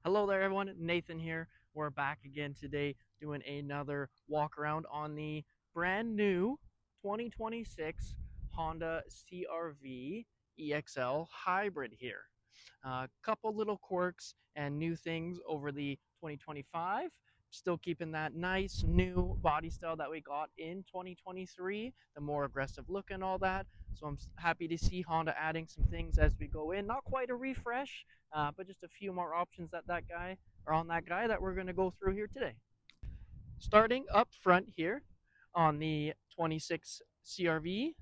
Hello there, everyone. Nathan here. We're back again today doing another walk around on the brand new 2026 Honda CRV EXL hybrid here. A couple little quirks and new things over the 2025. Still keeping that nice new body style that we got in 2023, the more aggressive look and all that. So I'm happy to see Honda adding some things as we go in. Not quite a refresh, but just a few more options that guy or on that guy that we're going to go through here today. Starting up front here on the 26 CRV,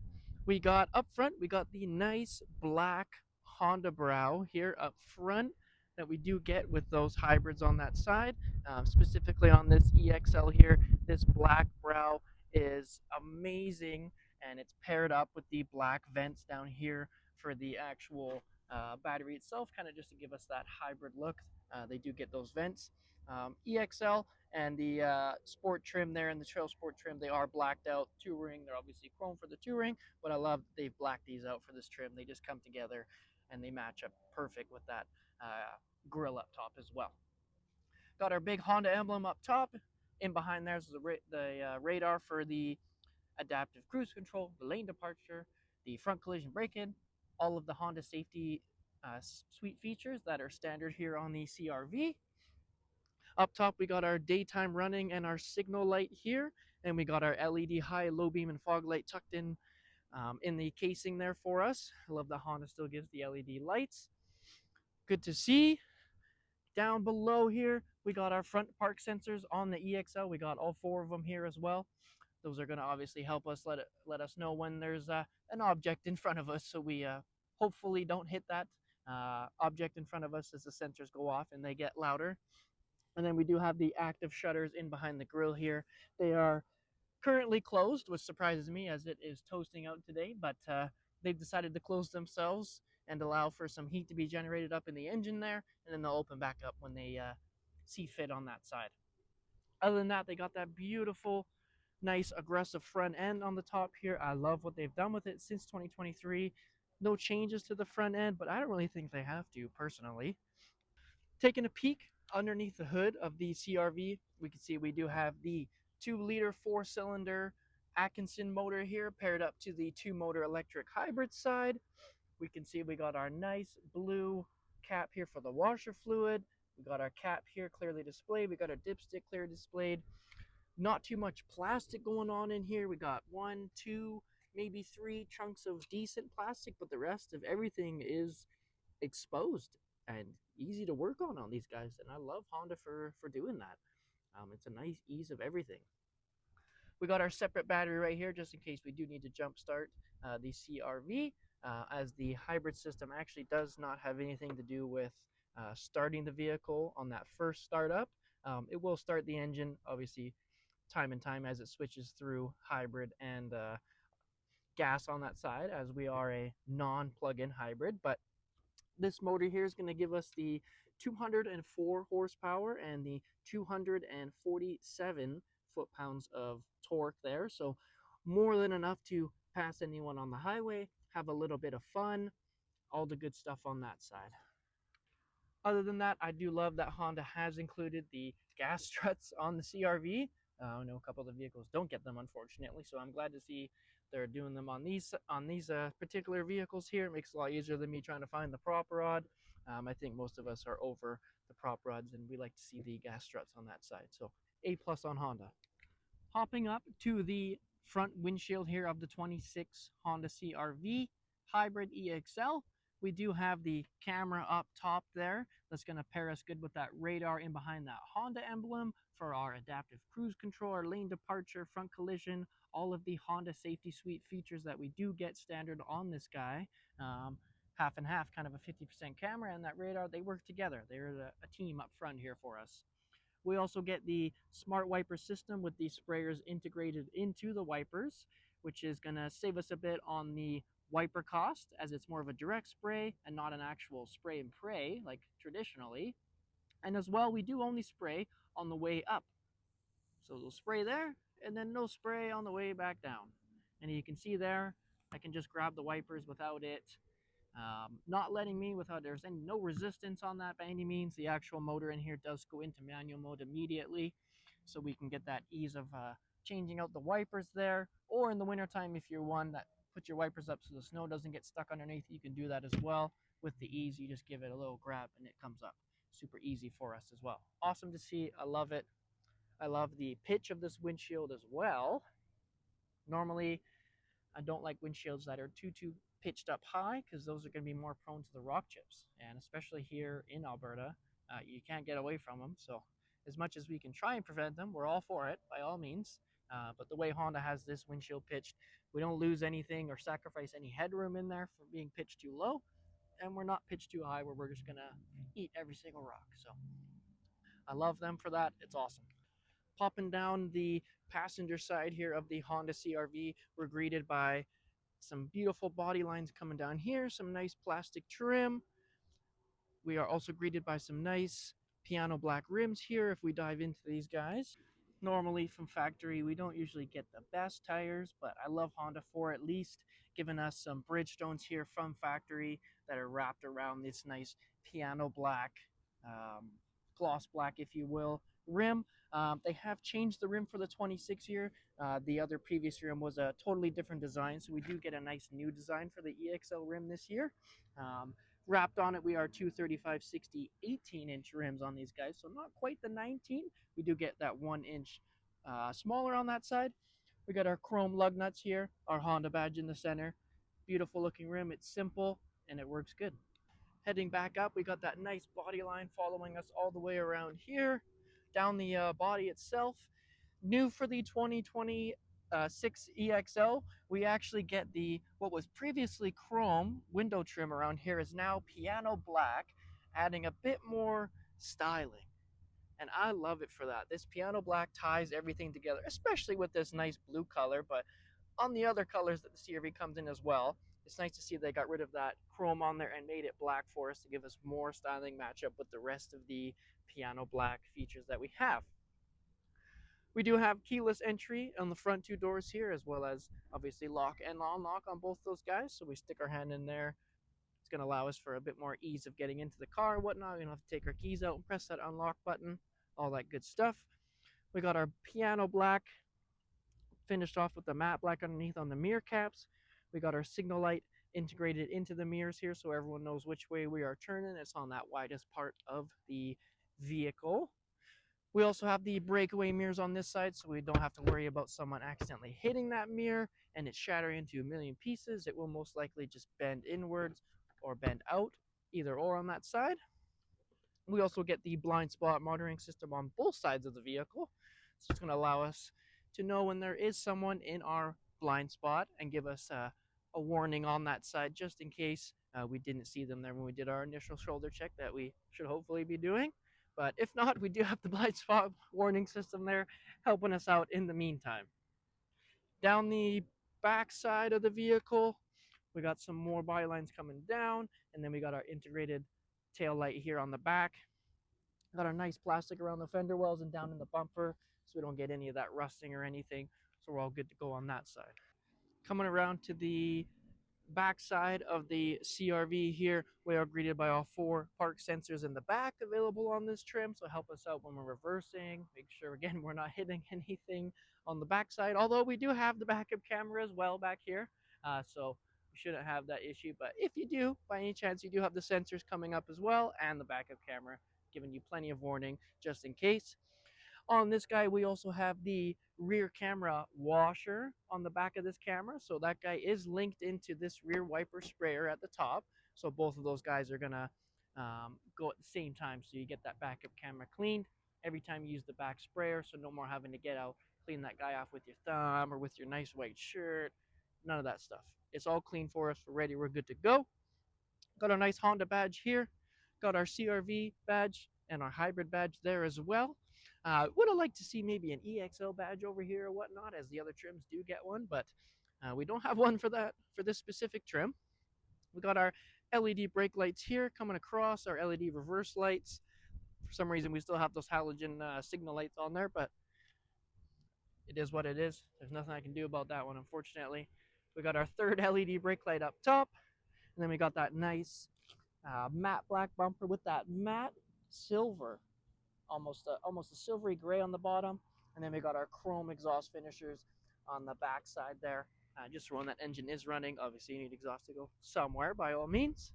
we got up front, we got the nice black Honda brow here up front that we do get with those hybrids on that side. Specifically on this EXL here, this black brow is amazing, and it's paired up with the black vents down here for the actual battery itself, kind of just to give us that hybrid look. They do get those vents. EXL and the sport trim there and the trail sport trim, they are blacked out touring. They're obviously chrome for the touring, but I love that they've blacked these out for this trim. They just come together and they match up perfect with that grill up top as well. Got our big Honda emblem up top. In behind there's the radar for the adaptive cruise control, the lane departure, the front collision brake-in, all of the Honda safety suite features that are standard here on the CRV. Up top, we got our daytime running and our signal light here, and we got our LED high, low beam, and fog light tucked in the casing there for us. I love that Honda still gives the LED lights. Good to see. Down below here, we got our front park sensors on the EXL. We got all four of them here as well. Those are going to obviously help us let us know when there's an object in front of us, so we hopefully don't hit that object in front of us as the sensors go off and they get louder. And then we do have the active shutters in behind the grill here. They are currently closed, which surprises me as it is toasting out today, but they've decided to close themselves and allow for some heat to be generated up in the engine there, and then they'll open back up when they see fit on that side. Other than that, they got that beautiful, nice, aggressive front end on the top here. I love what they've done with it since 2023. No changes to the front end, but I don't really think they have to, personally. Taking a peek underneath the hood of the CRV, we can see we do have the 2-liter 4-cylinder Atkinson motor here paired up to the 2-motor electric hybrid side. We can see we got our nice blue cap here for the washer fluid. We got our cap here clearly displayed. We got our dipstick clear displayed. Not too much plastic going on in here. We got 1, 2, maybe 3 chunks of decent plastic, but the rest of everything is exposed and easy to work on these guys, and I love Honda for doing that. It's a nice ease of everything. We got our separate battery right here just in case we do need to jump start the CRV, as the hybrid system actually does not have anything to do with starting the vehicle on that first startup. It will start the engine obviously time and time as it switches through hybrid and gas on that side, as we are a non-plug-in hybrid. But this motor here is going to give us the 204 horsepower and the 247 foot-pounds of torque there. So more than enough to pass anyone on the highway, have a little bit of fun, all the good stuff on that side. Other than that, I do love that Honda has included the gas struts on the CRV. I know a couple of the vehicles don't get them, unfortunately, so I'm glad to see they're doing them on these particular vehicles here. It makes it a lot easier than me trying to find the prop rod. I think most of us are over the prop rods, and we like to see the gas struts on that side. So A+ on Honda. Hopping up to the front windshield here of the 26 Honda CRV Hybrid EXL, we do have the camera up top there. That's going to pair us good with that radar in behind that Honda emblem for our adaptive cruise control, our lane departure, front collision, all of the Honda safety suite features that we do get standard on this guy. Half and half, kind of a 50% camera and that radar, they work together. They're a team up front here for us. We also get the smart wiper system with the sprayers integrated into the wipers, which is going to save us a bit on the wiper cost, as it's more of a direct spray and not an actual spray and pray like traditionally. And as well, we do only spray on the way up. So we'll spray there and then no spray on the way back down. And you can see there, I can just grab the wipers without it not letting me without there's no resistance on that by any means. The actual motor in here does go into manual mode immediately, so we can get that ease of changing out the wipers there. Or in the wintertime, if you're one that puts your wipers up so the snow doesn't get stuck underneath, you can do that as well. With the ease, you just give it a little grab and it comes up. Super easy for us as well. Awesome to see. I love it. I love the pitch of this windshield as well. Normally, I don't like windshields that are too pitched up high, because those are going to be more prone to the rock chips. And especially here in Alberta, you can't get away from them. So as much as we can try and prevent them, we're all for it by all means. But the way Honda has this windshield pitched, we don't lose anything or sacrifice any headroom in there for being pitched too low. And we're not pitched too high where we're just going to eat every single rock. So I love them for that. It's awesome. Popping down the passenger side here of the Honda CRV, we're greeted by some beautiful body lines coming down here, some nice plastic trim. We are also greeted by some nice piano black rims here if we dive into these guys. Normally from factory, we don't usually get the best tires, but I love Honda for at least giving us some Bridgestones here from factory that are wrapped around this nice piano black, um, gloss black, if you will, rim. They have changed the rim for the 26 year. The other previous rim was a totally different design, so we do get a nice new design for the EXL rim this year. Wrapped on it, we are 235 60 18-inch rims on these guys, so not quite the 19. We do get that 1 inch smaller on that side. We got our chrome lug nuts here, our Honda badge in the center. Beautiful looking rim. It's simple and it works good. Heading back up, we got that nice body line following us all the way around here. Down the body itself, new for the 2026 EXL, we actually get the what was previously chrome window trim around here is now piano black, adding a bit more styling. And I love it for that. This piano black ties everything together, especially with this nice blue color, but on the other colors that the CRV comes in as well. It's nice to see they got rid of that chrome on there and made it black for us to give us more styling matchup with the rest of the piano black features that we have. We do have keyless entry on the front two doors here, as well as obviously lock and unlock on both those guys. So we stick our hand in there. It's going to allow us for a bit more ease of getting into the car and whatnot. We don't have to take our keys out and press that unlock button, all that good stuff. We got our piano black finished off with the matte black underneath on the mirror caps. We got our signal light integrated into the mirrors here so everyone knows which way we are turning. It's on that widest part of the vehicle. We also have the breakaway mirrors on this side, so we don't have to worry about someone accidentally hitting that mirror and it shattering into a million pieces. It will most likely just bend inwards or bend out, either or on that side. We also get the blind spot monitoring system on both sides of the vehicle. So it's going to allow us to know when there is someone in our blind spot and give us a warning on that side, just in case we didn't see them there when we did our initial shoulder check that we should hopefully be doing. But if not, we do have the blind spot warning system there helping us out in the meantime. Down the back side of the vehicle, we got some more body lines coming down, and then we got our integrated tail light here on the back. Got our nice plastic around the fender wells and down in the bumper, so we don't get any of that rusting or anything. So we're all good to go on that side. Coming around to the back side of the CRV here, we are greeted by all 4 park sensors in the back available on this trim, so help us out when we're reversing. Make sure again we're not hitting anything on the back side, although we do have the backup camera as well back here, so we shouldn't have that issue. But if you do, by any chance, you do have the sensors coming up as well and the backup camera giving you plenty of warning just in case. On this guy, we also have the rear camera washer on the back of this camera. So that guy is linked into this rear wiper sprayer at the top. So both of those guys are going to go at the same time. So you get that backup camera cleaned every time you use the back sprayer. So no more having to get out, clean that guy off with your thumb or with your nice white shirt. None of that stuff. It's all clean for us. We're ready. We're good to go. Got our nice Honda badge here. Got our CRV badge and our hybrid badge there as well. Would have liked to see maybe an EXL badge over here or whatnot, as the other trims do get one, but we don't have one for this specific trim. We got our LED brake lights here coming across, our LED reverse lights. For some reason, we still have those halogen signal lights on there, but it is what it is. There's nothing I can do about that one, unfortunately. We got our third LED brake light up top. And then we got that nice matte black bumper with that matte silver, almost a silvery gray on the bottom. And then we got our chrome exhaust finishers on the back side there. Just for when that engine is running, obviously you need exhaust to go somewhere by all means.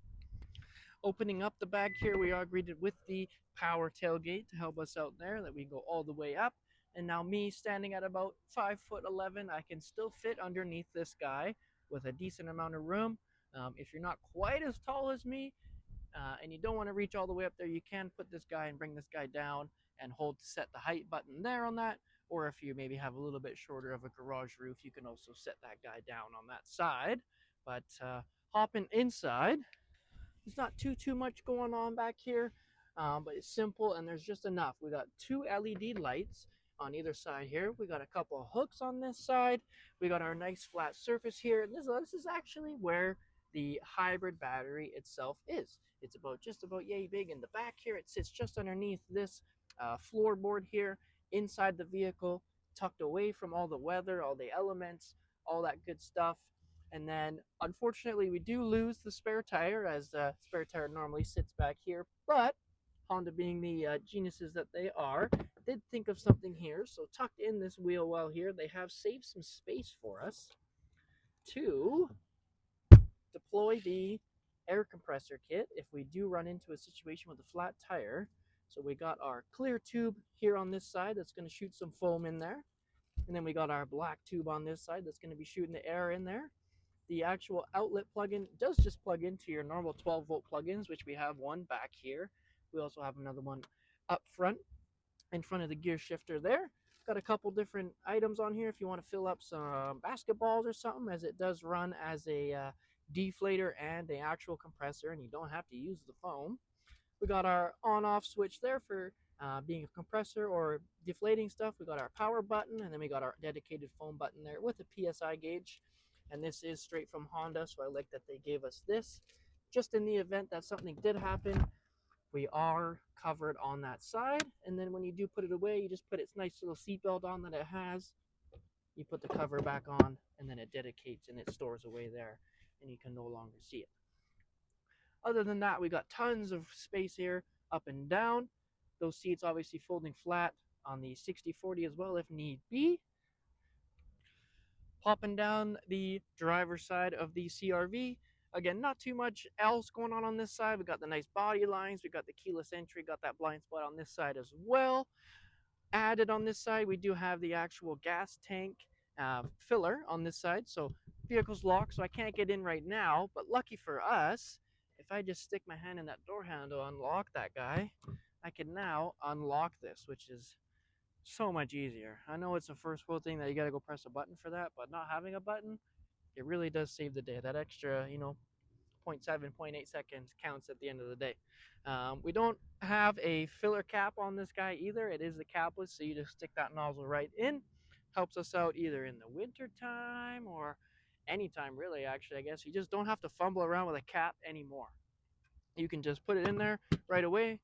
Opening up the bag here, we are greeted with the power tailgate to help us out there, that we go all the way up. And now me standing at about 5'11", I can still fit underneath this guy with a decent amount of room. If you're not quite as tall as me, and you don't want to reach all the way up there, you can put this guy and bring this guy down and hold to set the height button there on that. Or if you maybe have a little bit shorter of a garage roof, you can also set that guy down on that side. But hopping inside, there's not too much going on back here, but it's simple and there's just enough. We got two LED lights on either side here. We got a couple of hooks on this side. We got our nice flat surface here. And this is actually where the hybrid battery itself is. It's just about yay big in the back here. It sits just underneath this floorboard here inside the vehicle, tucked away from all the weather, all the elements, all that good stuff. And then, unfortunately, we do lose the spare tire, as the spare tire normally sits back here. But Honda, being the geniuses that they are, did think of something here. So tucked in this wheel well here, they have saved some space for us to deploy the air compressor kit if we do run into a situation with a flat tire. So we got our clear tube here on this side that's going to shoot some foam in there. And then we got our black tube on this side that's going to be shooting the air in there. The actual outlet plug-in does just plug into your normal 12-volt plug-ins, which we have one back here. We also have another one up front in front of the gear shifter there. Got a couple different items on here if you want to fill up some basketballs or something, as it does run as a deflator and an actual compressor, and you don't have to use the foam. We got our on-off switch there for being a compressor or deflating stuff. We got our power button, and then we got our dedicated foam button there with a PSI gauge. And this is straight from Honda, so I like that they gave us this. Just in the event that something did happen, we are covered on that side. And then when you do put it away, you just put its nice little seatbelt on that it has. You put the cover back on, and then it dedicates and it stores away there, and you can no longer see it. Other than that, we got tons of space here up and down. Those seats obviously folding flat on the 60/40 as well if need be. Popping down the driver's side of the CRV. Again, not too much else going on this side. We got the nice body lines. We got the keyless entry. Got that blind spot on this side as well. Added on this side, we do have the actual gas tank filler on this side. So vehicle's locked, so I can't get in right now. But lucky for us, if I just stick my hand in that door handle, unlock that guy, I can now unlock this, which is so much easier. I know it's a first world thing that you got to go press a button for that, but not having a button, it really does save the day. That extra, 0.7, 0.8 seconds counts at the end of the day. We don't have a filler cap on this guy either. It is the capless, so you just stick that nozzle right in. Helps us out either in the winter time or anytime, really, actually, I guess. You just don't have to fumble around with a cap anymore. You can just put it in there right away,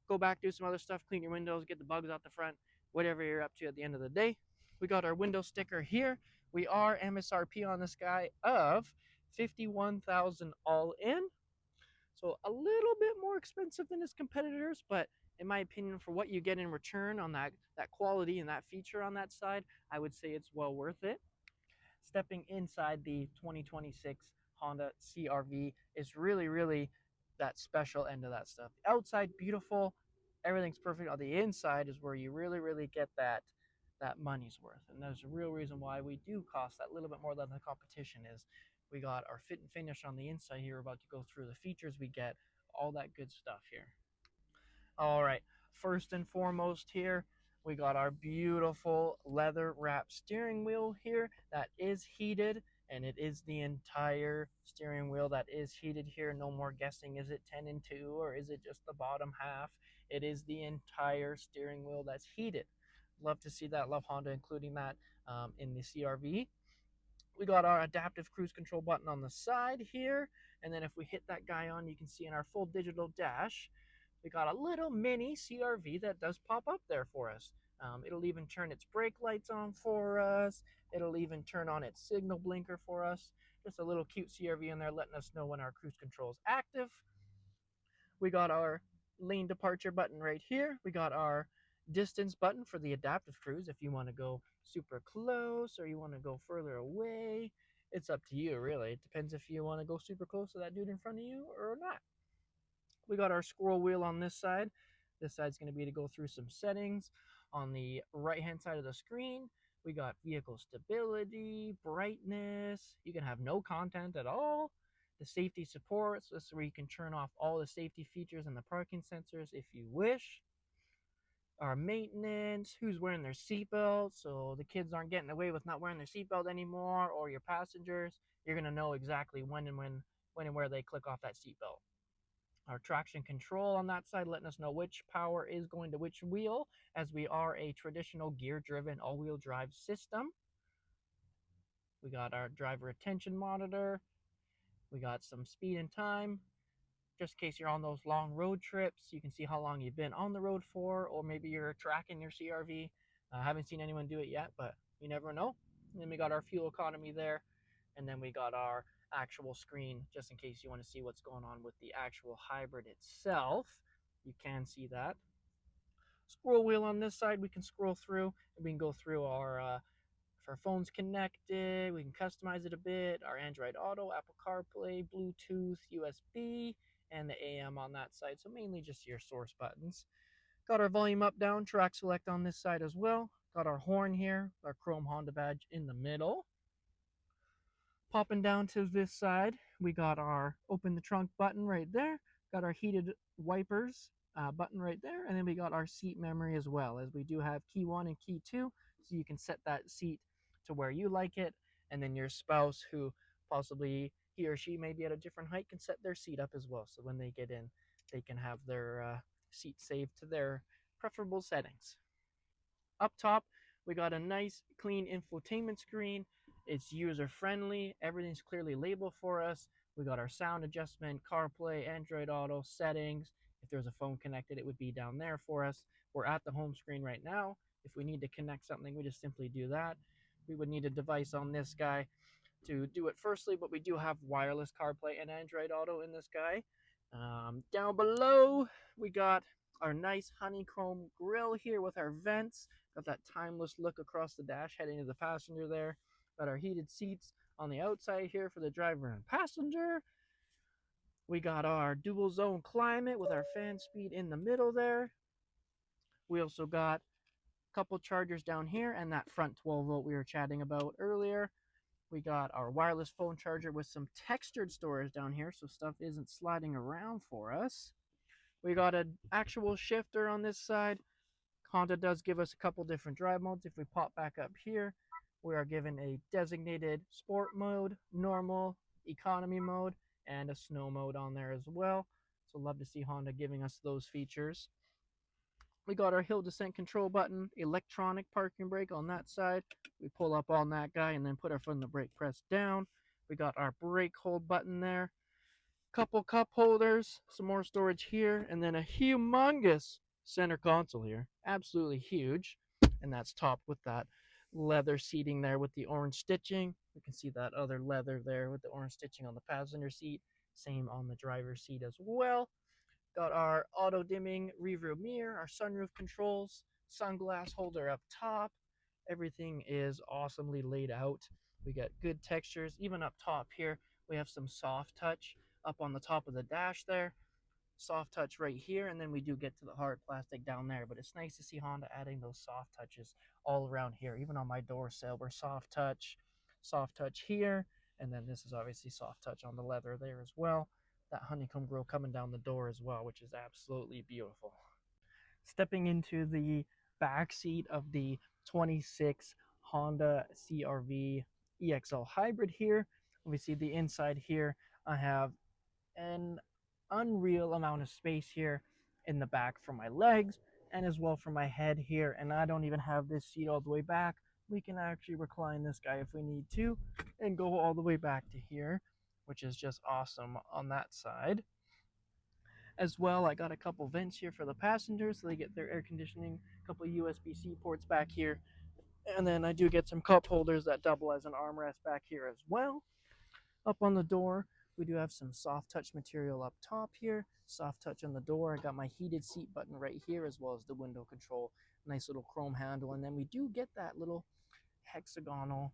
go back, do some other stuff, clean your windows, get the bugs out the front, whatever you're up to at the end of the day. We got our window sticker here. We are MSRP on this guy of $51,000 all in. So a little bit more expensive than his competitors, but in my opinion, for what you get in return on that quality and that feature on that side, I would say it's well worth it. Stepping inside the 2026 Honda CRV is really that special end of that stuff. The outside, beautiful, everything's perfect. On the inside is where you really get that money's worth. And there's a real reason why we do cost that little bit more than the competition is. We got our fit and finish on the inside here. We're about to go through the features we get, all that good stuff here. All right, first and foremost here, we got our beautiful leather wrapped steering wheel here that is heated, and it is the entire steering wheel that is heated here. No more guessing, is it 10 and 2 or is it just the bottom half? It is the entire steering wheel that's heated. Love to see that. Love Honda including that in the CRV. We got our adaptive cruise control button on the side here, and then if we hit that guy on, you can see in our full digital dash, we got a little mini CRV that does pop up there for us. It'll even turn its brake lights on for us. It'll even turn on its signal blinker for us. Just a little cute CRV in there letting us know when our cruise control is active. We got our lane departure button right here. We got our distance button for the adaptive cruise if you want to go super close or you want to go further away. It's up to you, really. It depends if you want to go super close to that dude in front of you or not. We got our scroll wheel on this side. This side's going to be to go through some settings. On the right hand side of the screen, we got vehicle stability, brightness. You can have no content at all. The safety support, so this is where you can turn off all the safety features and the parking sensors if you wish. Our maintenance, who's wearing their seatbelt, so the kids aren't getting away with not wearing their seatbelt anymore, or your passengers. You're going to know exactly when and where they click off that seatbelt. Our traction control on that side letting us know which power is going to which wheel, as we are a traditional gear driven all-wheel drive system. We got our driver attention monitor. We got some speed and time, just in case you're on those long road trips. You can see how long you've been on the road for, or maybe you're tracking your CRV. I haven't seen anyone do it yet, but you never know. And then we got our fuel economy there, and then we got our actual screen just in case you want to see what's going on with the actual hybrid itself. You can see that. Scroll wheel on this side, we can scroll through and we can go through our if our phone's connected, we can customize it a bit. Our Android Auto, Apple CarPlay, Bluetooth, USB, and the AM on that side. So mainly just your source buttons. Got our volume up, down, track select on this side as well. Got our horn here, our chrome Honda badge in the middle. Popping down to this side, we got our open the trunk button right there. Got our heated wipers button right there. And then we got our seat memory as well, as we do have key 1 and key 2. So you can set that seat to where you like it. And then your spouse, who possibly he or she may be at a different height, can set their seat up as well. So when they get in, they can have their seat saved to their preferable settings. Up top, we got a nice clean infotainment screen. It's user friendly. Everything's clearly labeled for us. We got our sound adjustment, CarPlay, Android Auto, settings. If there's a phone connected, it would be down there for us. We're at the home screen right now. If we need to connect something, we just simply do that. We would need a device on this guy to do it firstly, but we do have wireless CarPlay and Android Auto in this guy. Down below, we got our nice honeycomb grille here with our vents. Got that timeless look across the dash heading to the passenger there. Got our heated seats on the outside here for the driver and passenger. We got our dual zone climate with our fan speed in the middle there. We also got a couple chargers down here and that front 12 volt we were chatting about earlier. We got our wireless phone charger with some textured storage down here, so stuff isn't sliding around for us. We got an actual shifter on this side. Honda does give us a couple different drive modes. If we pop back up here, we are given a designated sport mode, normal, economy mode, and a snow mode on there as well. So love to see Honda giving us those features. We got our hill descent control button, electronic parking brake on that side. We pull up on that guy and then put our foot in the brake press down. We got our brake hold button there. Couple cup holders, some more storage here, and then a humongous center console here. Absolutely huge. And that's topped with that leather seating there with the orange stitching. We can see that other leather there with the orange stitching on the passenger seat. Same on the driver's seat as well. Got our auto dimming rearview mirror, our sunroof controls, sunglass holder up top. Everything is awesomely laid out. We got good textures. Even up top here, we have some soft touch up on the top of the dash there. Soft touch right here, and then we do get to the hard plastic down there. But it's nice to see Honda adding those soft touches all around here. Even on my door sill, we're soft touch here, and then this is obviously soft touch on the leather there as well. That honeycomb grill coming down the door as well, which is absolutely beautiful. Stepping into the back seat of the 26 Honda CRV EXL hybrid here. We see the inside here. I have an unreal amount of space here in the back for my legs and as well for my head here. And I don't even have this seat all the way back. We can actually recline this guy if we need to and go all the way back to here, which is just awesome on that side. As well, I got a couple vents here for the passengers so they get their air conditioning, a couple USB-C ports back here, and then I do get some cup holders that double as an armrest back here as well. Up on the door, we do have some soft touch material up top here, soft touch on the door. I got my heated seat button right here, as well as the window control. Nice little chrome handle, and then we do get that little hexagonal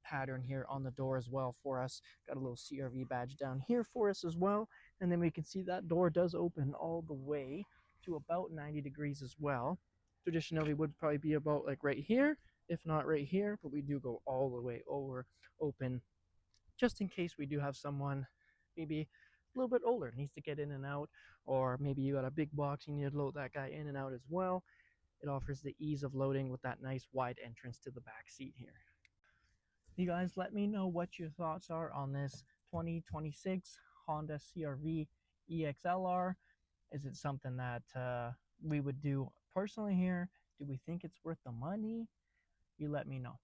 pattern here on the door as well for us. Got a little CRV badge down here for us as well, and then we can see that door does open all the way to about 90 degrees as well. Traditionally would probably be about like right here, if not right here, but we do go all the way over open, just in case we do have someone maybe a little bit older needs to get in and out, or maybe you got a big box, you need to load that guy in and out as well. It offers the ease of loading with that nice wide entrance to the back seat here. You guys let me know what your thoughts are on this 2026 Honda CRV EXLR. Is it something that we would do personally here? Do we think it's worth the money? You let me know.